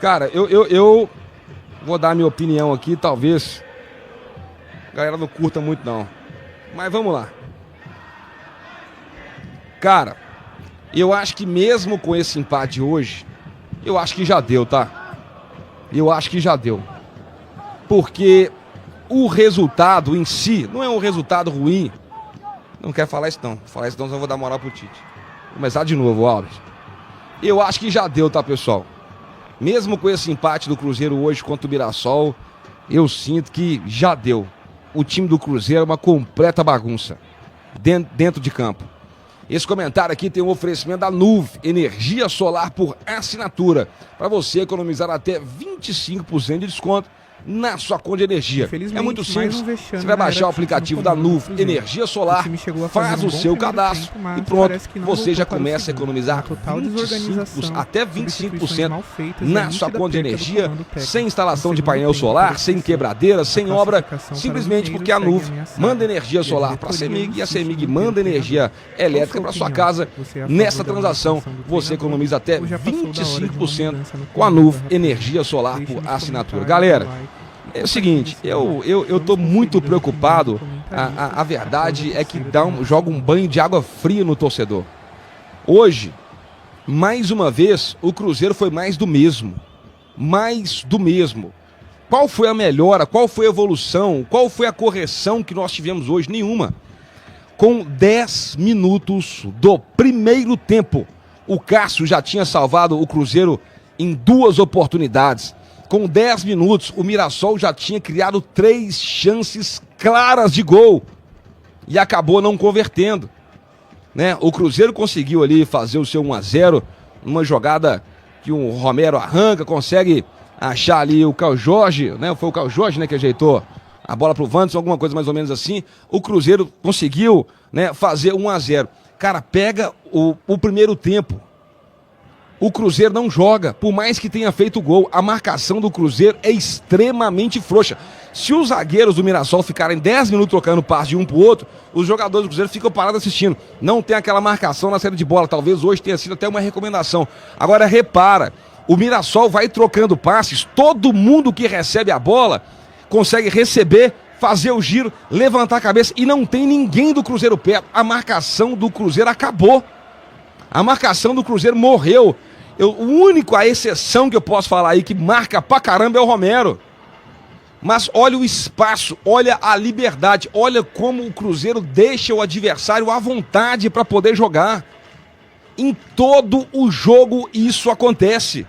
Cara, eu vou dar a minha opinião aqui, talvez a galera não curta muito não. Mas vamos lá. Cara, eu acho que mesmo com esse empate hoje, eu acho que já deu, tá? Eu acho que já deu. Porque o resultado em si não é um resultado ruim. Não quero falar isso não. Falar isso não, eu vou dar moral pro Tite. Vou começar de novo, Alves. Eu acho que já deu, tá, pessoal? Mesmo com esse empate do Cruzeiro hoje contra o Mirassol, eu sinto que já deu. O time do Cruzeiro é uma completa bagunça dentro de campo. Esse comentário aqui tem um oferecimento da NUV, energia solar por assinatura, para você economizar até 25% de desconto na sua conta de energia. É muito simples, você vai baixar o aplicativo da NUV Energia Solar, faz o seu cadastro e pronto, você já começa a economizar até 25% na sua conta de energia, sem instalação de painel solar, sem quebradeira, sem obra, simplesmente porque a NUV manda energia solar para a CEMIG e a CEMIG manda energia elétrica para sua casa. Nessa transação, você economiza até 25% com a NUV Energia Solar por assinatura. Galera, é o seguinte, eu tô muito preocupado. A verdade é que joga um banho de água fria no torcedor. Hoje, mais uma vez, o Cruzeiro foi mais do mesmo. Mais do mesmo. Qual foi a melhora? Qual foi a evolução? Qual foi a correção que nós tivemos hoje? Nenhuma. Com 10 minutos do primeiro tempo, o Cássio já tinha salvado o Cruzeiro em 2 oportunidades. Com 10 minutos, o Mirassol já tinha criado 3 chances claras de gol e acabou não convertendo, né? O Cruzeiro conseguiu ali fazer o seu 1-0, uma jogada que o Romero arranca, consegue achar ali o Caio Jorge, né? Foi o Caio Jorge, né, que ajeitou a bola pro Wanderson, alguma coisa mais ou menos assim. O Cruzeiro conseguiu, né, fazer 1-0. Cara, pega o primeiro tempo. O Cruzeiro não joga, por mais que tenha feito gol, a marcação do Cruzeiro é extremamente frouxa. Se os zagueiros do Mirassol ficarem 10 minutos trocando passe de um pro outro, os jogadores do Cruzeiro ficam parados assistindo. Não tem aquela marcação na saída de bola, talvez hoje tenha sido até uma recomendação. Agora repara, o Mirassol vai trocando passes, todo mundo que recebe a bola consegue receber, fazer o giro, levantar a cabeça e não tem ninguém do Cruzeiro perto. A marcação do Cruzeiro acabou. A marcação do Cruzeiro morreu. A exceção que eu posso falar aí que marca pra caramba é o Romero. Mas olha o espaço, olha a liberdade, olha como o Cruzeiro deixa o adversário à vontade para poder jogar. Em todo o jogo isso acontece.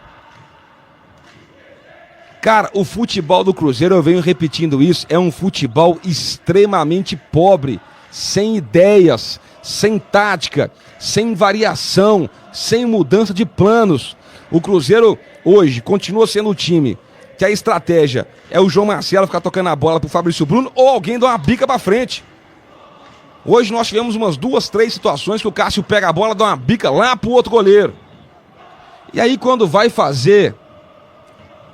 Cara, o futebol do Cruzeiro, eu venho repetindo isso, é um futebol extremamente pobre, sem ideias, sem tática, sem variação, sem mudança de planos. O Cruzeiro hoje continua sendo o time que a estratégia é o João Marcelo ficar tocando a bola pro Fabrício Bruno ou alguém dar uma bica pra frente. Hoje nós tivemos umas 2, 3 situações que o Cássio pega a bola e dá uma bica lá pro outro goleiro. E aí quando vai fazer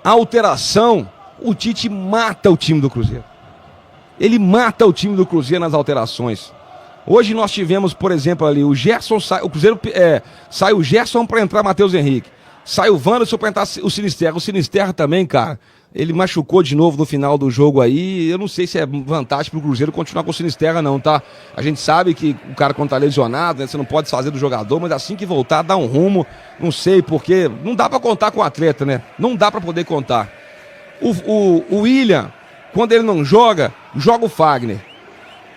a alteração, o Tite mata o time do Cruzeiro. Ele mata o time do Cruzeiro nas alterações. Hoje nós tivemos, por exemplo, ali o Gerson sai, o Cruzeiro sai o Gerson para entrar Matheus Henrique. Sai o Wanderson para entrar o Sinisterra. O Sinisterra também, cara, ele machucou de novo no final do jogo aí. Eu não sei se é vantagem pro Cruzeiro continuar com o Sinisterra não, tá? A gente sabe que o cara quando tá lesionado, né, você não pode fazer do jogador, mas assim que voltar, dá um rumo. Não sei, porque não dá para contar com o atleta, né? Não dá para poder contar. O William, quando ele não joga, joga o Fagner.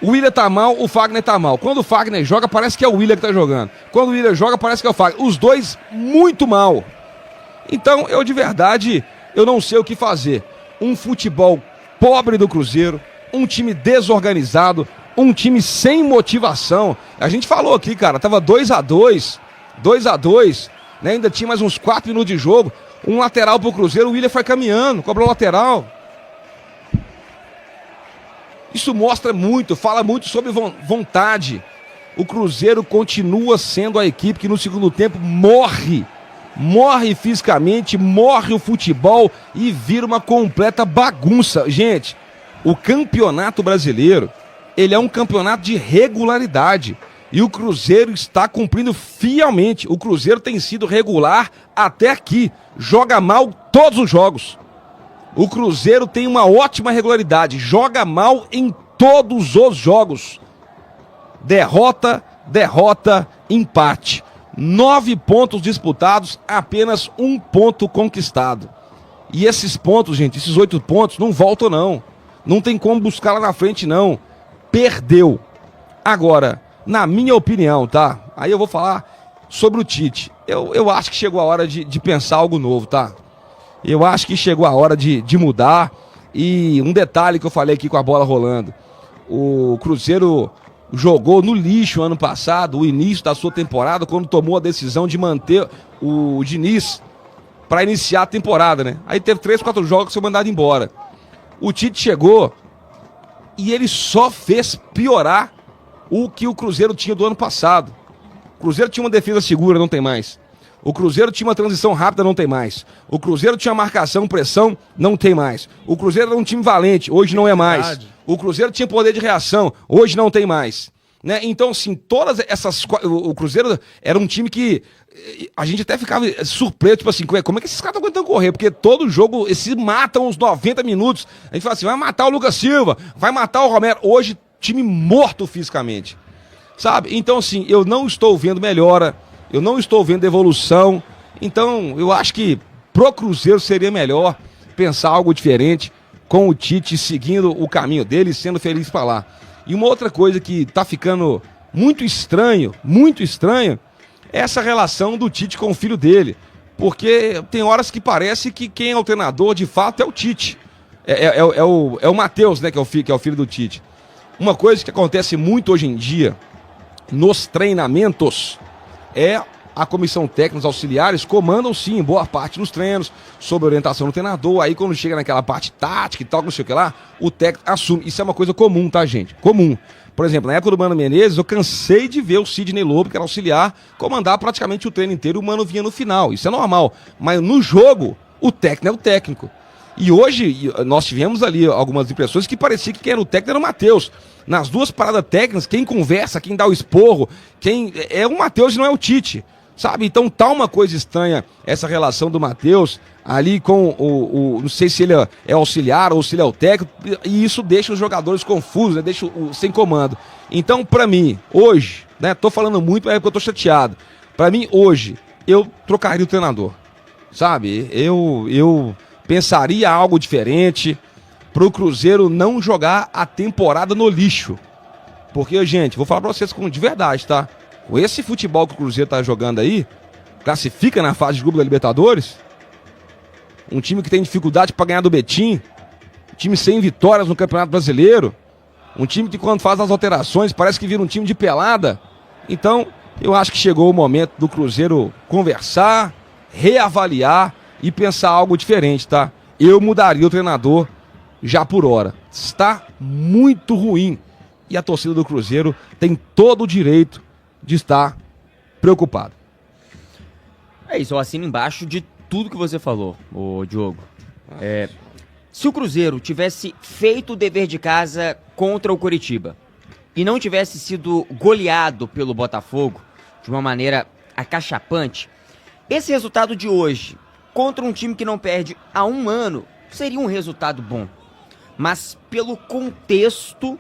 O William tá mal, o Fagner tá mal. Quando o Fagner joga, parece que é o William que tá jogando. Quando o William joga, parece que é o Fagner. Os dois muito mal. Então, eu de verdade, eu não sei o que fazer. Um futebol pobre do Cruzeiro, um time desorganizado, um time sem motivação. A gente falou aqui, cara, tava 2-2, né? Ainda tinha mais uns 4 minutos de jogo. Um lateral pro Cruzeiro, o William foi caminhando, cobrou lateral. Isso mostra muito, fala muito sobre vontade. O Cruzeiro continua sendo a equipe que no segundo tempo morre fisicamente, morre o futebol e vira uma completa bagunça. Gente, o Campeonato Brasileiro, ele é um campeonato de regularidade e o Cruzeiro está cumprindo fielmente. O Cruzeiro tem sido regular até aqui, joga mal todos os jogos. O Cruzeiro tem uma ótima regularidade, joga mal em todos os jogos. Derrota, empate. 9 pontos disputados, apenas 1 ponto conquistado. E esses pontos, gente, esses 8 pontos, não voltam não. Não tem como buscar lá na frente não. Perdeu. Agora, na minha opinião, tá? Aí eu vou falar sobre o Tite. Eu acho que chegou a hora de pensar algo novo, tá? Eu acho que chegou a hora de mudar. E um detalhe que eu falei aqui com a bola rolando. O Cruzeiro jogou no lixo ano passado, o início da sua temporada, quando tomou a decisão de manter o Diniz para iniciar a temporada, né? Aí teve 3, 4 jogos que foi mandado embora. O Tite chegou e ele só fez piorar o que o Cruzeiro tinha do ano passado. O Cruzeiro tinha uma defesa segura, não tem mais. O Cruzeiro tinha uma transição rápida, não tem mais. O Cruzeiro tinha marcação, pressão, não tem mais. O Cruzeiro era um time valente, hoje não é mais. O Cruzeiro tinha poder de reação, hoje não tem mais. Né? Então, assim, todas essas... O Cruzeiro era um time que a gente até ficava surpreso, tipo assim, como é que esses caras estão aguentando correr? Porque todo jogo, eles se matam uns 90 minutos. A gente fala assim, vai matar o Lucas Silva, vai matar o Romero. Hoje, time morto fisicamente. Sabe? Então, assim, eu não estou vendo melhora, eu não estou vendo evolução. Então, eu acho que pro Cruzeiro seria melhor pensar algo diferente, com o Tite seguindo o caminho dele e sendo feliz para lá. E uma outra coisa que tá ficando muito estranho, é essa relação do Tite com o filho dele. Porque tem horas que parece que quem é o treinador de fato é o Tite. É o Matheus, né, que é o filho do Tite. Uma coisa que acontece muito hoje em dia nos treinamentos é a comissão técnica, os auxiliares comandam sim boa parte nos treinos, sob orientação do treinador. Aí quando chega naquela parte tática e tal, não sei o que lá, o técnico assume. Isso é uma coisa comum, tá, gente? Comum. Por exemplo, na época do Mano Menezes, eu cansei de ver o Sidney Lobo, que era auxiliar, comandar praticamente o treino inteiro e o Mano vinha no final. Isso é normal. Mas no jogo, o técnico é o técnico. E hoje, nós tivemos ali algumas impressões que parecia que quem era o técnico era o Matheus. Nas duas paradas técnicas, quem conversa, quem dá o esporro, quem é o Matheus e não é o Tite. Sabe? Então tá uma coisa estranha essa relação do Matheus ali com não sei se ele é auxiliar ou se ele é o técnico, e isso deixa os jogadores confusos, né? Deixa sem comando. Então, pra mim, hoje, né? Tô falando muito, mas é porque eu tô chateado. Pra mim, hoje, eu trocaria o treinador. Sabe? Eu pensaria algo diferente pro Cruzeiro não jogar a temporada no lixo. Porque, gente, vou falar pra vocês de verdade, tá? Com esse futebol que o Cruzeiro tá jogando aí, classifica na fase de grupo da Libertadores, um time que tem dificuldade para ganhar do Betim, um time sem vitórias no Campeonato Brasileiro, um time que quando faz as alterações parece que vira um time de pelada. Então, eu acho que chegou o momento do Cruzeiro conversar, reavaliar e pensar algo diferente, tá? Eu mudaria o treinador já por hora. Está muito ruim e a torcida do Cruzeiro tem todo o direito de estar preocupado. É isso, eu assino embaixo de tudo que você falou, ô Diogo. Se o Cruzeiro tivesse feito o dever de casa contra o Coritiba e não tivesse sido goleado pelo Botafogo de uma maneira acachapante, esse resultado de hoje, contra um time que não perde há um ano, seria um resultado bom. Mas pelo contexto,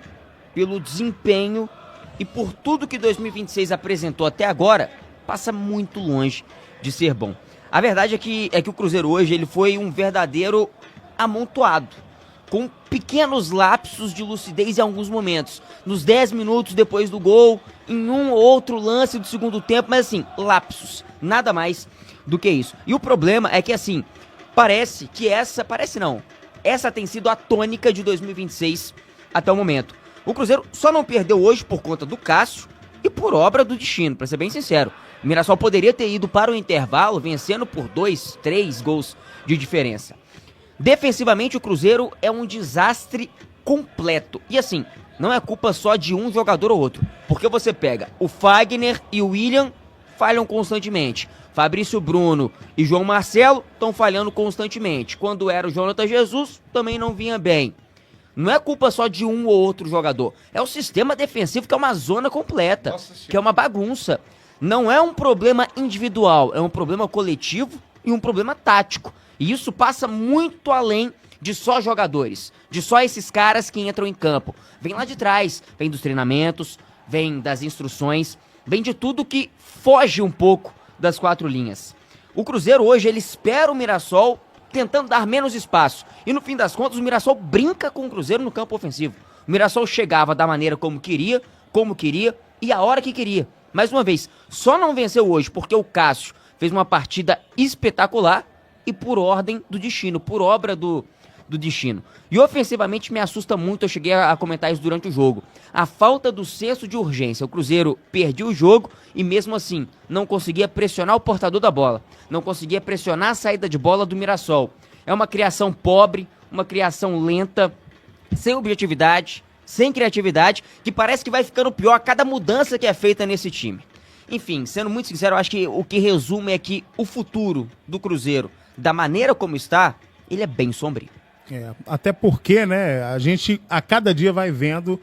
pelo desempenho e por tudo que 2026 apresentou até agora, passa muito longe de ser bom. A verdade é que o Cruzeiro hoje ele foi um verdadeiro amontoado, com pequenos lapsos de lucidez em alguns momentos. Nos 10 minutos depois do gol, em um ou outro lance do segundo tempo, mas assim, lapsos, nada mais do que isso. E o problema é que assim, essa tem sido a tônica de 2026 até o momento. O Cruzeiro só não perdeu hoje por conta do Cássio e por obra do destino, pra ser bem sincero. O Mirassol poderia ter ido para o intervalo vencendo por 2, 3 gols de diferença. Defensivamente, o Cruzeiro é um desastre completo. E assim, não é culpa só de um jogador ou outro. Porque você pega o Fagner e o William, falham constantemente. Fabrício Bruno e João Marcelo estão falhando constantemente. Quando era o Jonathan Jesus, também não vinha bem. Não é culpa só de um ou outro jogador. É o sistema defensivo que é uma zona completa, que é uma bagunça. Não é um problema individual, é um problema coletivo e um problema tático. E isso passa muito além de só jogadores, de só esses caras que entram em campo. Vem lá de trás, vem dos treinamentos, vem das instruções, vem de tudo que foge um pouco das quatro linhas. O Cruzeiro hoje, ele espera o Mirassol tentando dar menos espaço. E no fim das contas, o Mirassol brinca com o Cruzeiro no campo ofensivo. O Mirassol chegava da maneira como queria e a hora que queria. Mais uma vez, só não venceu hoje porque o Cássio fez uma partida espetacular e por ordem do destino, por obra do destino. E ofensivamente me assusta muito, eu cheguei a comentar isso durante o jogo, a falta do senso de urgência. O Cruzeiro perdia o jogo e mesmo assim não conseguia pressionar o portador da bola, não conseguia pressionar a saída de bola do Mirassol. É uma criação pobre, uma criação lenta, sem objetividade, sem criatividade, que parece que vai ficando pior a cada mudança que é feita nesse time. Enfim, sendo muito sincero, eu acho que o que resume é que o futuro do Cruzeiro, da maneira como está, ele é bem sombrio. Até porque, né, a gente a cada dia vai vendo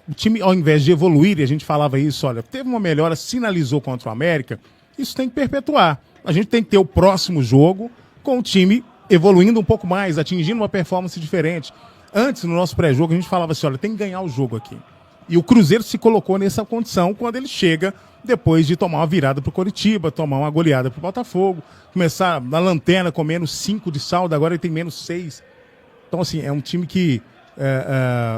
o time, ao invés de evoluir, e a gente falava isso, olha, teve uma melhora, sinalizou contra o América, isso tem que perpetuar. A gente tem que ter o próximo jogo com o time evoluindo um pouco mais, atingindo uma performance diferente. Antes, no nosso pré-jogo, a gente falava assim, olha, tem que ganhar o jogo aqui. E o Cruzeiro se colocou nessa condição quando ele chega depois de tomar uma virada pro Coritiba, tomar uma goleada pro Botafogo, começar na lanterna com menos 5 de saldo, agora ele tem menos 6. Então, assim, é um time que,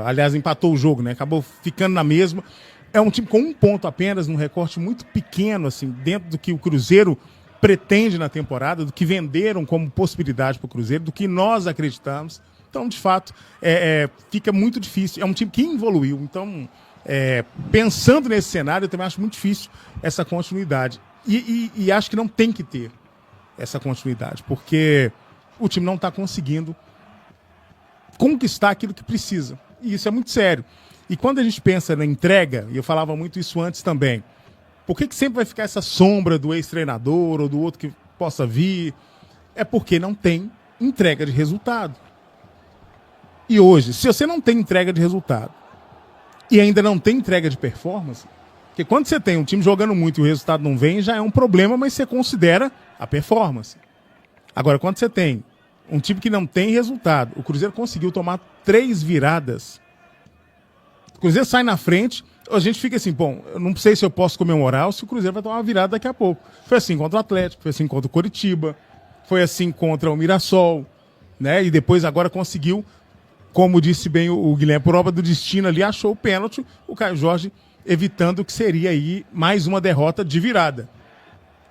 aliás, empatou o jogo, né? Acabou ficando na mesma. É um time com 1 ponto apenas, num recorte muito pequeno, assim, dentro do que o Cruzeiro pretende na temporada, do que venderam como possibilidade para o Cruzeiro, do que nós acreditamos. Então, de fato, fica muito difícil. É um time que evoluiu. Então, pensando nesse cenário, eu também acho muito difícil essa continuidade. E acho que não tem que ter essa continuidade, porque o time não está conseguindo conquistar aquilo que precisa. E isso é muito sério. E quando a gente pensa na entrega, e eu falava muito isso antes também, por que sempre vai ficar essa sombra do ex-treinador ou do outro que possa vir? É porque não tem entrega de resultado. E hoje, se você não tem entrega de resultado e ainda não tem entrega de performance, porque quando você tem um time jogando muito e o resultado não vem, já é um problema, mas você considera a performance. Agora, quando você tem um time que não tem resultado, o Cruzeiro conseguiu tomar 3 viradas. O Cruzeiro sai na frente, a gente fica assim, bom, eu não sei se eu posso comemorar ou se o Cruzeiro vai tomar uma virada daqui a pouco. Foi assim contra o Atlético, foi assim contra o Coritiba, foi assim contra o Mirassol, né? E depois agora conseguiu, como disse bem o Guilherme, por obra do destino ali, achou o pênalti, o Caio Jorge evitando o que seria aí mais uma derrota de virada.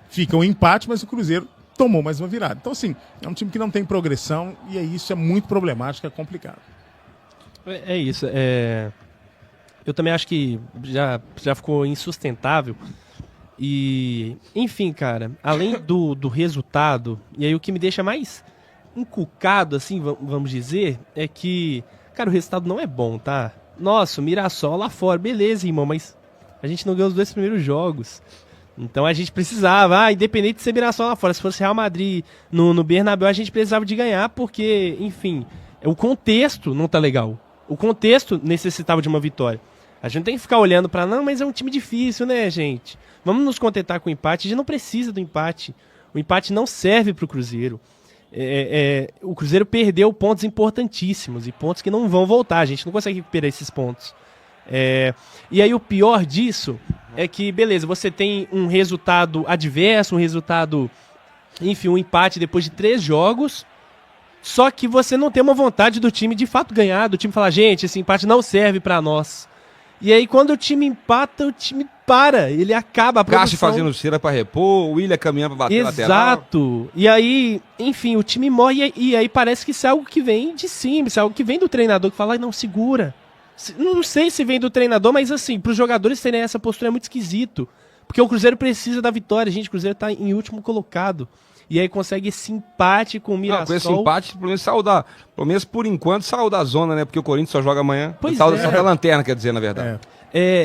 Fica um empate, mas o Cruzeiro tomou mais uma virada. Então, assim, é um time que não tem progressão e isso é muito problemático, é complicado. É isso. Eu também acho que já ficou insustentável. E, enfim, cara, além do resultado, e aí o que me deixa mais encucado, assim, vamos dizer, é que, cara, o resultado não é bom, tá? Nossa, o Mirassol lá fora, beleza, irmão, mas a gente não ganhou os 2 primeiros jogos. Então a gente precisava, independente de ser Mirassol lá fora, se fosse Real Madrid no Bernabéu, a gente precisava de ganhar, porque, enfim, o contexto não tá legal. O contexto necessitava de uma vitória. A gente tem que ficar olhando pra, não, mas é um time difícil, né, gente? Vamos nos contentar com o empate, a gente não precisa do empate. O empate não serve pro Cruzeiro. O Cruzeiro perdeu pontos importantíssimos e pontos que não vão voltar, a gente não consegue recuperar esses pontos. E aí o pior disso é que, beleza, você tem um resultado adverso, um resultado, enfim, um empate depois de 3 jogos, só que você não tem uma vontade do time de fato ganhar, do time falar, gente, esse empate não serve pra nós. E aí quando o time empata, o time para, ele acaba a produção. Cássio fazendo cera pra repor, o William caminhando pra bater lateral. Exato. E aí, enfim, o time morre e aí parece que isso é algo que vem de cima, isso é algo que vem do treinador, que fala, não, segura. Não sei se vem do treinador, mas assim, pros jogadores terem essa postura é muito esquisito. Porque o Cruzeiro precisa da vitória, gente, o Cruzeiro tá em último colocado. E aí consegue esse empate com o Mirassol. Com esse empate, pelo menos pelo menos por enquanto, saiu da zona, né? Porque o Corinthians só joga amanhã. Pois saiu da lanterna, quer dizer, na verdade.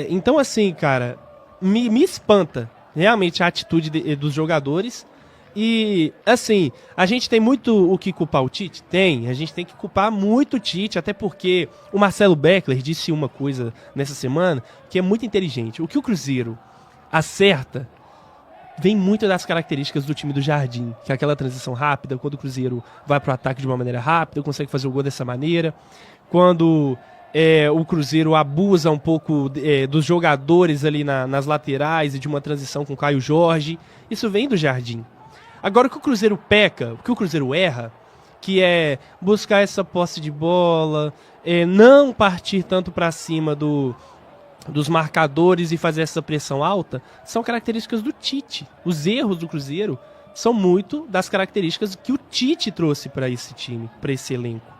Então assim, cara, me espanta realmente a atitude dos jogadores. E, assim, a gente tem muito o que culpar o Tite? Tem, a gente tem que culpar muito o Tite, até porque o Marcelo Beckler disse uma coisa nessa semana que é muito inteligente. O que o Cruzeiro acerta, vem muito das características do time do Jardim, que é aquela transição rápida, quando o Cruzeiro vai pro ataque de uma maneira rápida, consegue fazer o gol dessa maneira, quando o Cruzeiro abusa um pouco dos jogadores ali nas laterais e de uma transição com o Caio Jorge, isso vem do Jardim. Agora o que o Cruzeiro peca, o que o Cruzeiro erra, que é buscar essa posse de bola, não partir tanto para cima dos marcadores e fazer essa pressão alta, são características do Tite. Os erros do Cruzeiro são muito das características que o Tite trouxe para esse time, para esse elenco.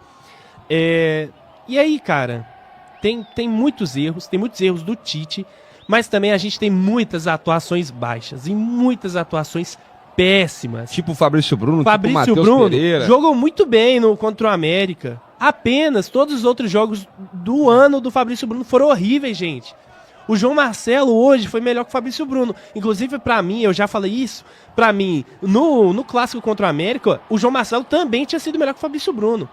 E aí, cara, tem muitos erros do Tite, mas também a gente tem muitas atuações baixas e muitas atuações péssimas. Tipo o Fabrício Bruno, Fabrício tipo o Matheus Bruno Pereira. jogou muito bem contra o América. Apenas todos os outros jogos do ano do Fabrício Bruno foram horríveis, gente. O João Marcelo hoje foi melhor que o Fabrício Bruno. Inclusive, pra mim, eu já falei isso, pra mim, no clássico contra o América, o João Marcelo também tinha sido melhor que o Fabrício Bruno.